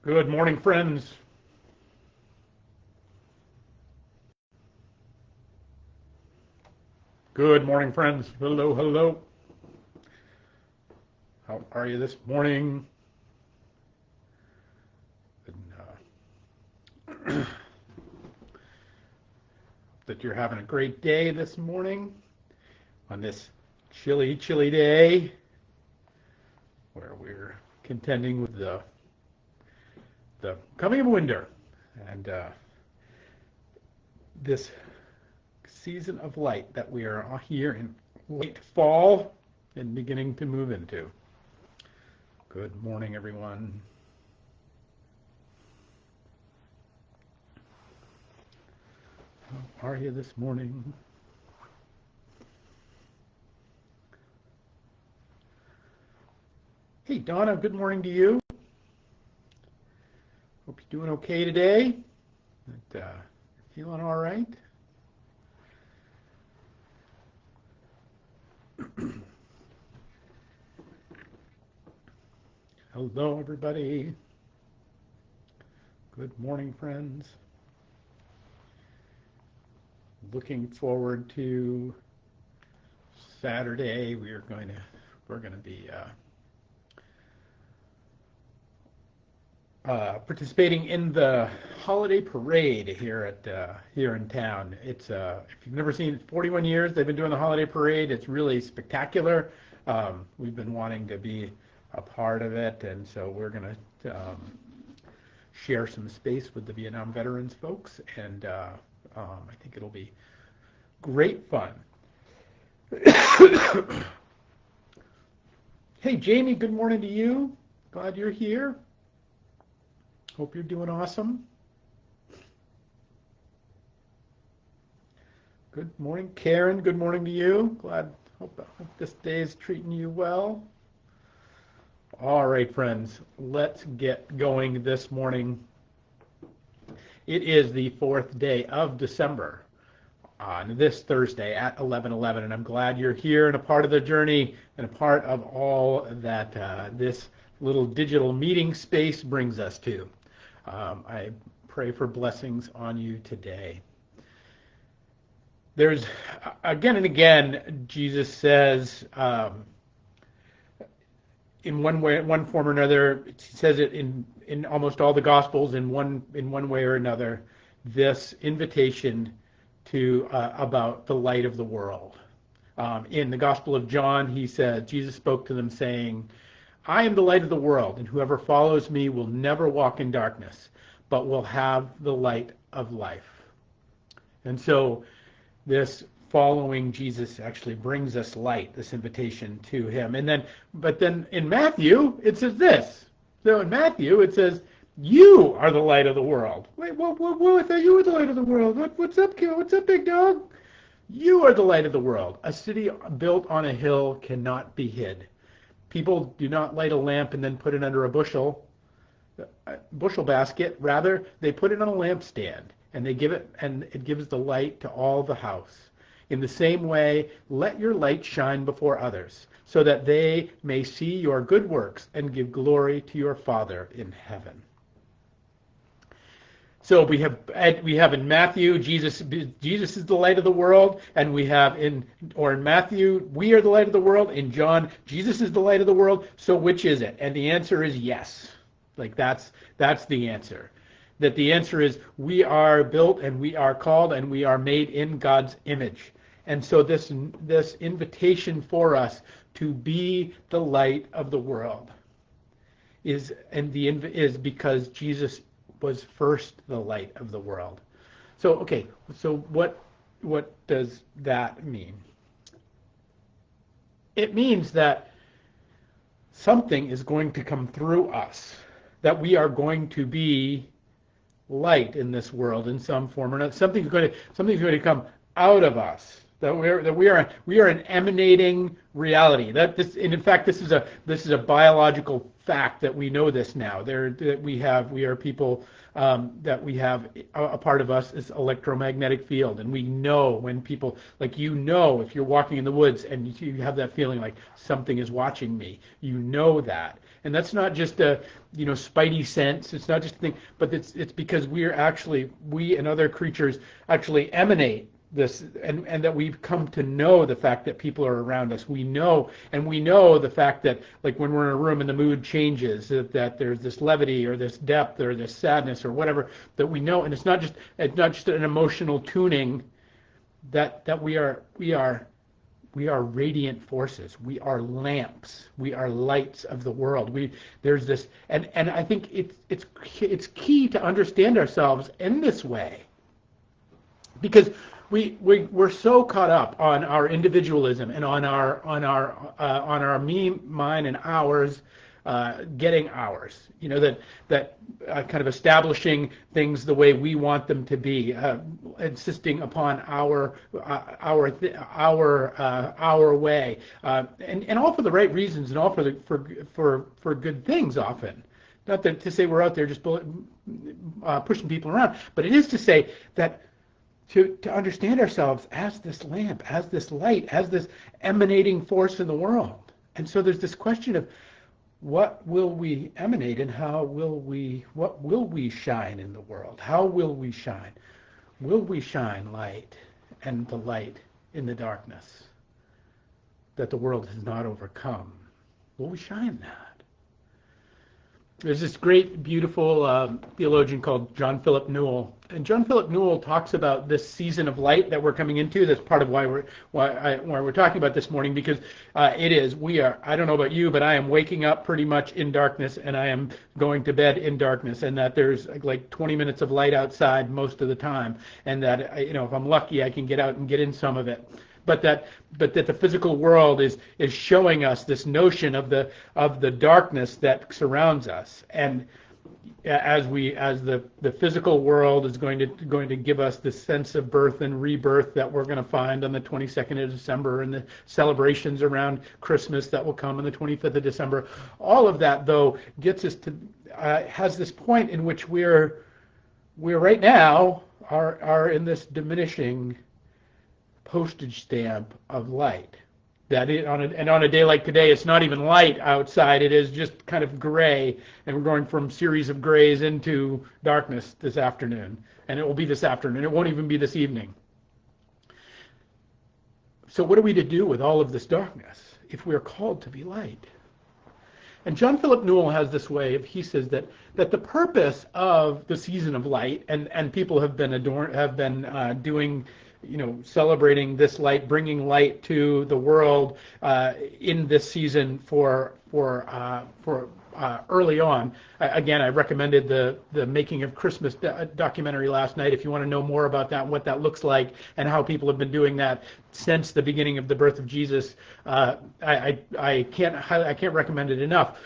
Good morning, friends. Good morning, friends. Hello, hello. How are you this morning? And, that you're having a great day this morning on this chilly, chilly day where we're contending with the coming of winter and this season of light that we are here in late fall and beginning to move into. Good morning, everyone. How are you this morning? Hey, Donna, good morning to you. Hope you're doing okay today. Feeling all right? Hello, everybody. Good morning, friends. Looking forward to Saturday. We're going to be participating in the holiday parade here in town. It's if you've never seen it, 41 years they've been doing the holiday parade. It's really spectacular. We've been wanting to be a part of it, and so we're going to share some space with the Vietnam veterans folks, and I think it'll be great fun. Hey, Jamie, good morning to you. Glad you're here. Hope you're doing awesome. Good morning, Karen. Good morning to you. Hope this day is treating you well. All right, friends, let's get going this morning. It is the 4th day of December on this Thursday at 11:11, and I'm glad you're here and a part of the journey and a part of all that this little digital meeting space brings us to. I pray for blessings on you today. There's again and again, Jesus says, in one form or another, he says it in almost all the Gospels in one way or another, this invitation to about the light of the world. In the Gospel of John, Jesus spoke to them saying, I am the light of the world, and whoever follows me will never walk in darkness, but will have the light of life. And so this following Jesus actually brings us light, this invitation to him. But then in Matthew, it says this. So in Matthew, it says, you are the light of the world. Wait, what? I thought you were the light of the world. What's up, Kid? What's up, big dog? You are the light of the world. A city built on a hill cannot be hid. People do not light a lamp and then put it under a bushel basket. Rather, they put it on a lampstand, and it gives the light to all the house. In the same way, let your light shine before others, so that they may see your good works and give glory to your Father in heaven. So we have in Matthew, Jesus is the light of the world, and we have in Matthew, we are the light of the world. In John, Jesus is the light of the world. So which is it? And the answer is yes. Like that's the answer. That the answer is we are built and we are called and we are made in God's image. And so this invitation for us to be the light of the world is because Jesus was first the light of the world. So what does that mean? It means that something is going to come through us, that we are going to be light in this world in some form or another. Something's going to come out of us. That we are an emanating reality. In fact, this is a biological fact that we know this now. That we are people, that we have a part of us is electromagnetic field, and we know when people, like, if you're walking in the woods and you have that feeling like something is watching me, that. And that's not just a, spidey sense. It's not just a thing, but it's because we and other creatures actually emanate this, and that we've come to know the fact that people are around us. We know the fact that, like, when we're in a room and the mood changes, that there's this levity or this depth or this sadness or whatever that we know, and it's not just an emotional tuning. That we are radiant forces. We are lamps. We are lights of the world. There's this, and I think it's key to understand ourselves in this way, because we're so caught up on our individualism and on our me, mine, and ours, getting ours. That kind of establishing things the way we want them to be, insisting upon our way, and all for the right reasons, and all for good things often. Not to say we're out there just pushing people around, but it is to say that to understand ourselves as this lamp, as this light, as this emanating force in the world. And so there's this question of what will we emanate, and what will we shine in the world? How will we shine? Will we shine light, and the light in the darkness that the world has not overcome? Will we shine that? There's this great, beautiful theologian called John Philip Newell, and John Philip Newell talks about this season of light that we're coming into. That's part of why we're talking about this morning, because we are. I don't know about you, but I am waking up pretty much in darkness, and I am going to bed in darkness, and that there's like 20 minutes of light outside most of the time, and that if I'm lucky, I can get out and get in some of it. But that the physical world is showing us this notion of the darkness that surrounds us, and as the physical world is going to give us this sense of birth and rebirth that we're going to find on the 22nd of December, and the celebrations around Christmas that will come on the 25th of December. All of that, though, gets us to has this point in which we're right now are in this diminishing postage stamp of light. On a day like today, it's not even light outside. It is just kind of gray, and we're going from series of grays into darkness this afternoon, and it will be this afternoon. It won't even be this evening. So what are we to do with all of this darkness if we are called to be light? And John Philip Newell has this way he says that the purpose of the season of light, and people have been doing, celebrating this light, bringing light to the world in this season for early on. Again, I recommended the Making of Christmas documentary last night. If you want to know more about that, what that looks like, and how people have been doing that since the beginning of the birth of Jesus, I can't recommend it enough.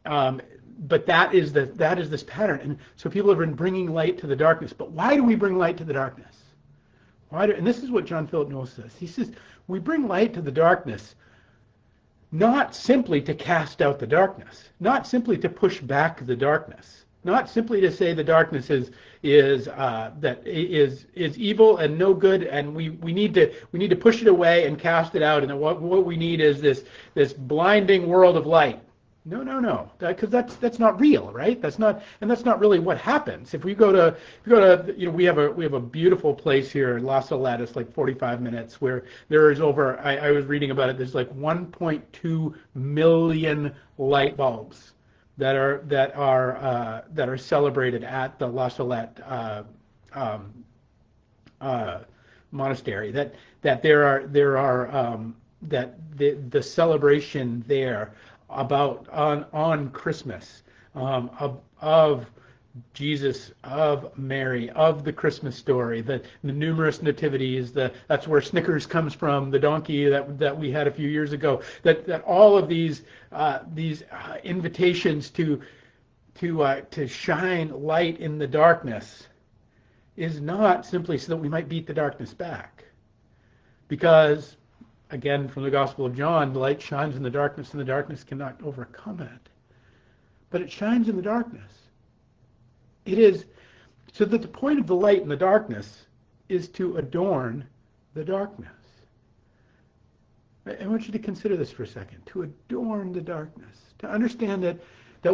But that is this pattern, and so people have been bringing light to the darkness. But why do we bring light to the darkness? And this is what John Philip Newell says. He says, we bring light to the darkness not simply to cast out the darkness, not simply to push back the darkness, not simply to say the darkness is evil and no good, and we need to push it away and cast it out, and what we need is this blinding world of light. No, because that's not real, right? That's not really what happens. If we go to we have a beautiful place here in La Salette. It's like 45 minutes where there is over. I was reading about it. There's like 1.2 million light bulbs that are celebrated at the La Salette monastery. That there are that the celebration there about on Christmas, of Jesus, of Mary, of the Christmas story, the numerous nativities. That's where Snickers comes from, the donkey that we had a few years ago. That all of these invitations to shine light in the darkness is not simply so that we might beat the darkness back, because, again, from the Gospel of John, the light shines in the darkness, and the darkness cannot overcome it. but it shines in the darkness. It is so that the point of the light in the darkness is to adorn the darkness. I want you to consider this for a second. To adorn the darkness. To understand that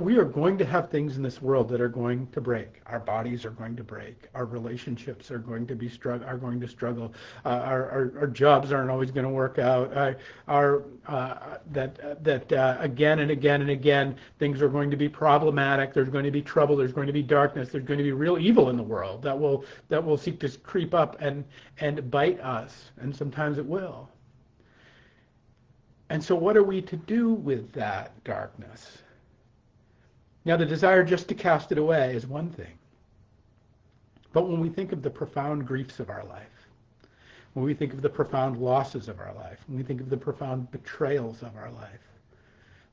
we are going to have things in this world that are going to break. Our bodies are going to break. Our relationships are going to struggle. Our jobs aren't always going to work out. Again and again and again, things are going to be problematic. There's going to be trouble. There's going to be darkness. There's going to be real evil in the world that will seek to creep up and bite us. And sometimes it will. And so what are we to do with that darkness? Now, the desire just to cast it away is one thing. But when we think of the profound griefs of our life, when we think of the profound losses of our life, when we think of the profound betrayals of our life,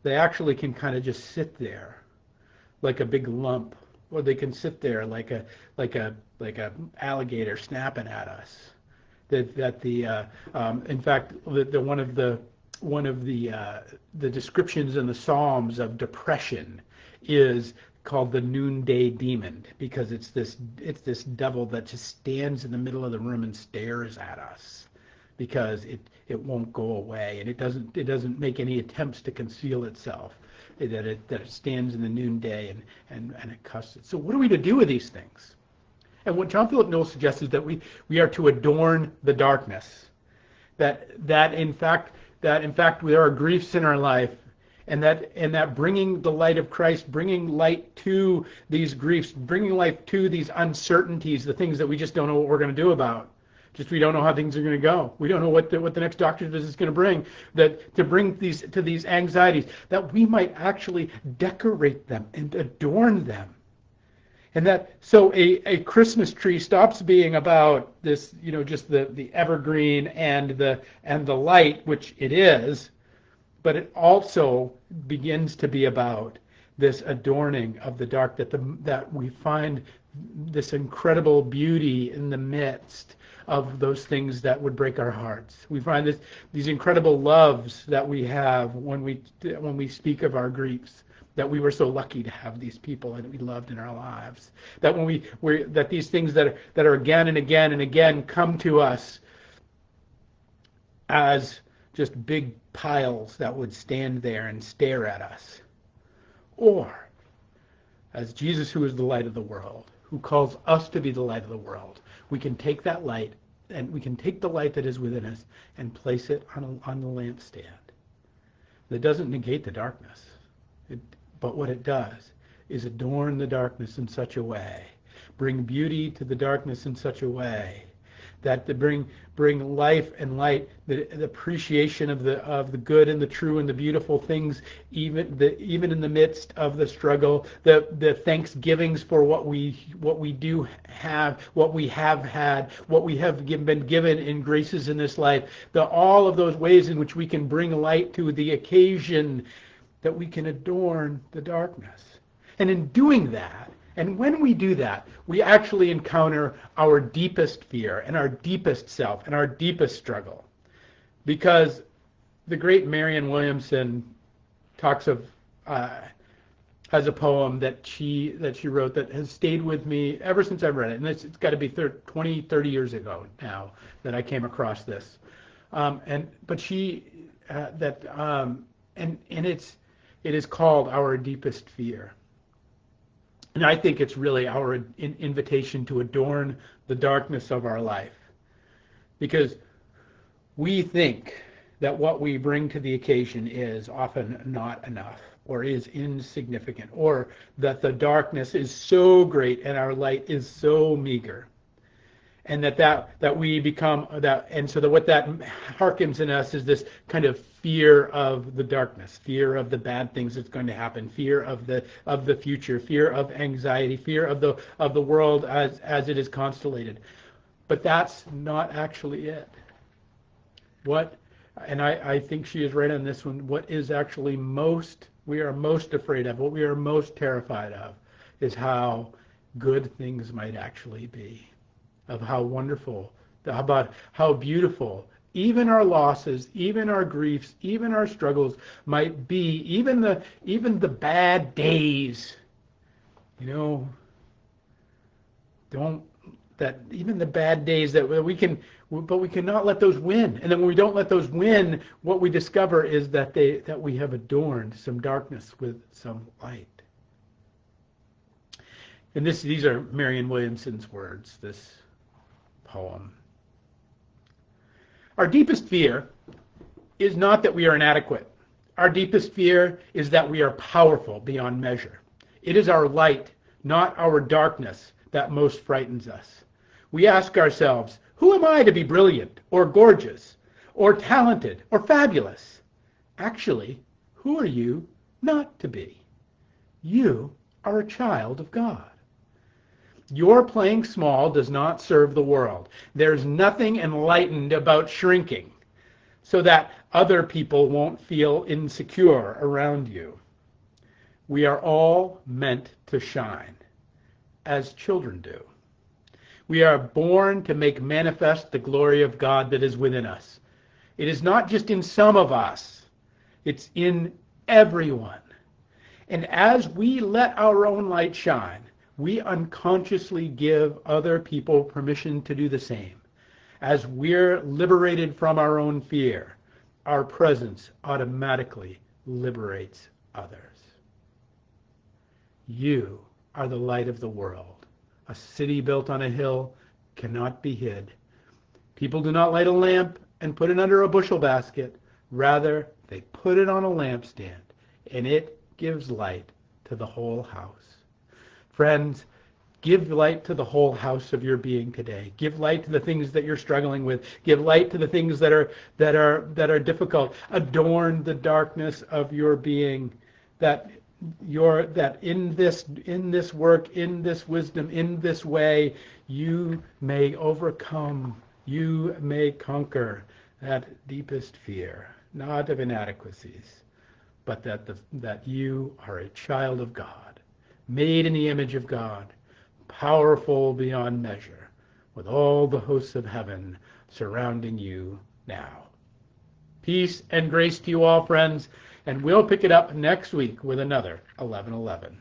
they actually can kind of just sit there like a big lump, or they can sit there like a alligator snapping at us. In fact, one of the descriptions in the Psalms of depression is called the noonday demon, because it's this devil that just stands in the middle of the room and stares at us because it won't go away, and it doesn't make any attempts to conceal itself. That it stands in the noonday and it cusses. So what are we to do with these things? And what John Philip Newell suggests is that we are to adorn the darkness. That in fact there are griefs in our life, and that bringing the light of Christ, bringing light to these griefs, bringing light to these uncertainties, the things that we just don't know what we're going to do about. Just we don't know how things are going to go. We don't know what the next doctor's visit is going to bring. That to bring these anxieties, that we might actually decorate them and adorn them. And that so a Christmas tree stops being about this, just the evergreen and the light, which it is, but it also begins to be about this adorning of the dark, that we find this incredible beauty in the midst of those things that would break our hearts. We find these incredible loves that we have when we speak of our griefs. That we were so lucky to have these people that we loved in our lives. That that these things that are again and again and again come to us as just big piles that would stand there and stare at us. Or as Jesus, who is the light of the world, who calls us to be the light of the world, we can take that light and we can take the light that is within us and place it on the lampstand. That doesn't negate the darkness. But what it does is adorn the darkness in such a way, bring beauty to the darkness in such a way, that to bring life and light, the appreciation of the good and the true and the beautiful things, even in the midst of the struggle, the thanksgivings for what we do have, what we have had, what we have been given in graces in this life, all of those ways in which we can bring light to the occasion, that we can adorn the darkness. And in doing that, and when we do that, we actually encounter our deepest fear and our deepest self and our deepest struggle. Because the great Marianne Williamson talks of, has a poem that she wrote that has stayed with me ever since I've read it. And it's got to be 20, 30 years ago now that I came across this. It is called Our Deepest Fear. And I think it's really our invitation to adorn the darkness of our life. Because we think that what we bring to the occasion is often not enough, or is insignificant, or that the darkness is so great and our light is so meager. And that we become that, and so that what that harkens in us is this kind of fear of the darkness, fear of the bad things that's going to happen, fear of the future, fear of anxiety, fear of the world as it is constellated. But that's not actually it. And I think she is right on this one. What is actually we are most afraid of, what we are most terrified of, is how good things might actually be. Of how wonderful, about how beautiful even our losses, even our griefs, even our struggles might be, even the bad days, you know, don't that even the bad days that we can, but we cannot let those win. And then when we don't let those win, what we discover is that we have adorned some darkness with some light. And these are Marianne Williamson's words, this poem. Our deepest fear is not that we are inadequate. Our deepest fear is that we are powerful beyond measure. It is our light, not our darkness, that most frightens us. We ask ourselves, who am I to be brilliant or gorgeous or talented or fabulous? Actually, who are you not to be? You are a child of God. Your playing small does not serve the world. There's nothing enlightened about shrinking so that other people won't feel insecure around you. We are all meant to shine, as children do. We are born to make manifest the glory of God that is within us. It is not just in some of us, it's in everyone. And as we let our own light shine, we unconsciously give other people permission to do the same. As we're liberated from our own fear, our presence automatically liberates others. You are the light of the world. A city built on a hill cannot be hid. People do not light a lamp and put it under a bushel basket. Rather, they put it on a lampstand, and it gives light to the whole house. Friends, give light to the whole house of your being today. Give light to the things that you're struggling with. Give light to the things that are difficult. Adorn the darkness of your being, that in this work, in this wisdom, in this way, you may overcome, you may conquer that deepest fear, not of inadequacies, but that you are a child of God, made in the image of God, powerful beyond measure, with all the hosts of heaven surrounding you now. Peace and grace to you all, friends, and we'll pick it up next week with another 11:11.